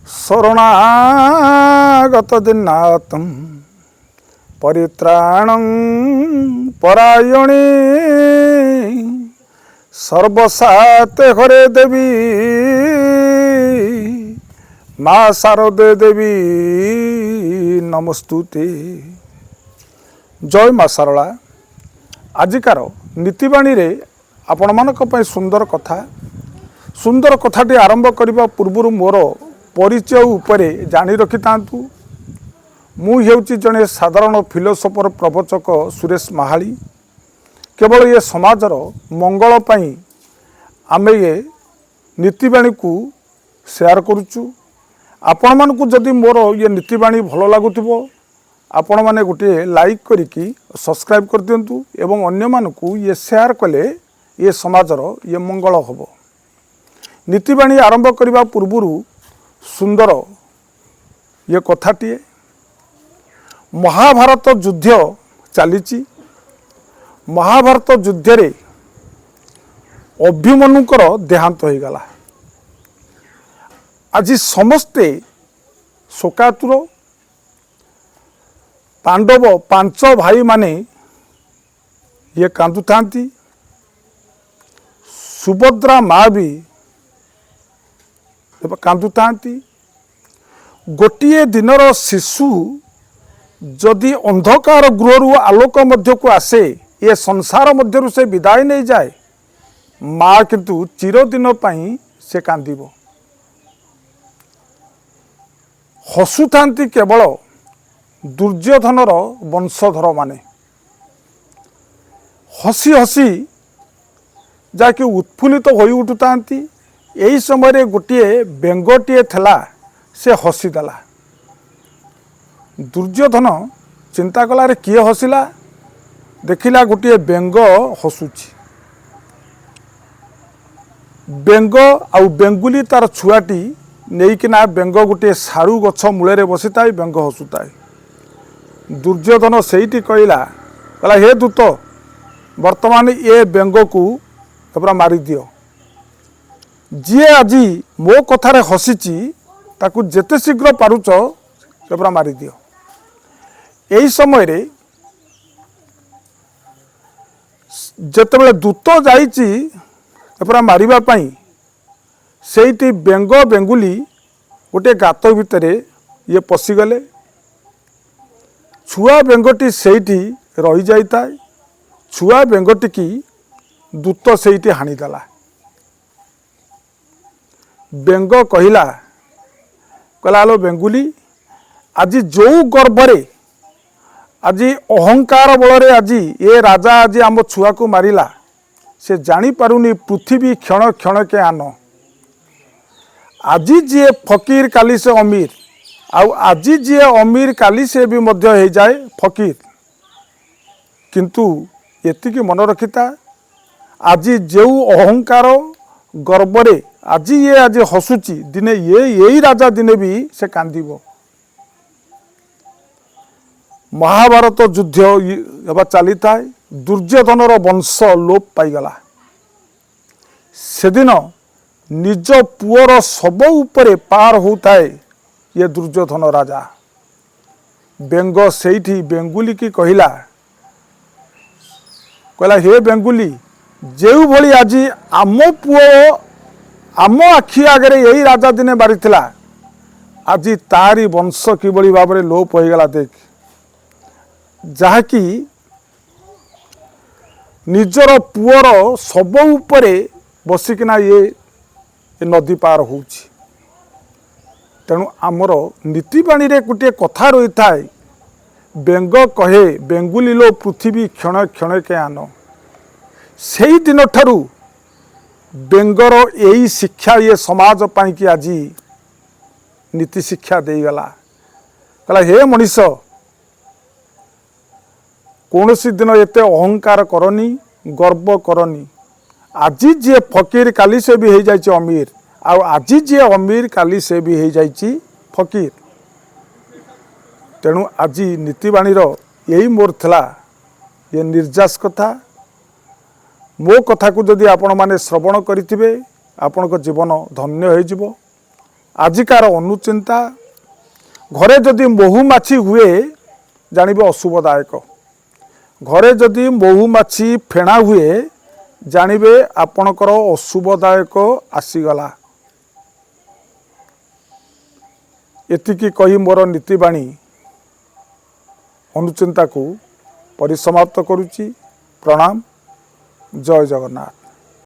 शरणागत दिनातं परित्राणं परायणे सर्वसाते हरे देवी माँ शारदे देवी नमस्तुते। जय माँ शारदा। आजिकार नीतिवाणी रे आपण मानक पय सुंदर कथाटी आरंभ करने पूर्व मोर परिचय उपरे जानी रखि तांतु। मु हेउची जने साधारण फिलोसोफर प्रवचक सुरेश महाली। केवल ये समाजर मंगल पई आमे ये नीतिवाणी को शेयर करुचु। आपण मानकु जदि मोर ये नीतिवाणी भल लागुथिबो आपण माने गोटे लाइक करिकी सब्सक्राइब कर दियंतु एवं अन्य मानकु ये शेयर कले ये समाजर ये मंगल होबो। नीतिवाणी आरंभ करने पूर्व सुंदर ये कथाटी महाभारत युद्ध चली। महाभारत युद्ध रे अभिमन्युकर देहांत हो गला। आज समस्ते शोकातुर। पांडव 5 भाई माने ये कांदु थांती। सुभद्रा माँ भी कांदु थांती। गोटिए दिनर शिशु जदि अंधकार गृह आलोक मध्य को आसे ये संसार मध्य से विदाय नहीं जाए माँ किंतु चिरदिन पाई से कांदिबो। हसुथांती केवल दुर्योधनर वंशधर माने। हसी हसी जाके उत्फुल्लित हो उठुतांती। यही समय गोटे बेंगटीए थला से हसीदेला। दुर्योधन चिंता कला रे किए हसिला। देखिला गोटे बेंग हसुची। बेंग आउ बेंगुली तार छुआटी नहींकिना बेंग गोटे सारू गछ मूल बसीताए बेंग हसुताए। दुर्योधन सेठी कहला हे दूत वर्तमान ये बेंग को मारी दियो। जी आज मो कथारे हसीची ताकू जेते शीघ्र पारुच केवरा मारी दियो। यही समय रे जेतेबेले दूत जाइची केवरा मारिबा पई सेठी बेंग बेंगुली गोटे गात भितरे ये पशिगले। छुआ बेंगटी सेठी रही जाइताए। छुआ बेंगटी की दूत सेठी हाणीदेला। बेंग कहला लो बेंगुली आज जो गर्भरे आज अहंकार बलरे आज ये राजा आज आम छुआ को मारिला से जानी पारुनी पृथ्वी क्षण क्षण के आन। आज जी फकीर काली से अमीर आउ आज जी अमीर काली से भी मध्य हो जाए फकीर। किंतु एतिकी मन रखिता आज जो अहंकार गर्भरे आज ये आज हसुची दिने यही राजा दिने भी से कांदिबो। महाभारत युद्ध एवं चली थाए। दुर्योधनर वंश लोप पाईगला। सेदिन निज पुअर सब उपरे पार होताए ये दुर्योधन राजा। बेंग सेठी बेंगुली की कहला हे बेंगुली जो भली आज आम पुओ आम आखि आगे यही राजा दिने बारी आज तारी वंश किभली भाव में लोप हो गला। देख जहाँकि निजर पुअर सब उपरे बसिकिना ये नदी पार होउछि। तेणु आमर नीतिवाणी रे गोटे कथा रही थाए। बेंग कहे बेंगुली लो पृथ्वी क्षण क्षण के आन। से दिन ठारू बेंगर यही शिक्षा ये समाज पाई कि आज नीति शिक्षा देगला। कहला हे मनीष कौन सी दिन एते अहंकार करनी गर्व करनी। आज जी फकीर काली से भी हो जाए अमीर आउ आज जी अमीर काली से भी हो जाए फकीर। तेणु आज नीतिवाणीर यही मोर थला ये निर्जास कथा। मो कथा को जदि आपण माने श्रवण करिथिबे आपण को जीवन धन्य हो जिवो। आजिकार अनुचिंता घरे जदि महुमाछी हुए जानिबे अशुभदायक घरे जदि महुमाछी फेणा हुए जानिबे आपणकर अशुभदायक आसीगला। एतिकी कही मोर नीतिबाणी अनुचिंता को परिसमाप्त करुच्ची। प्रणाम। जय जगन्नाथ।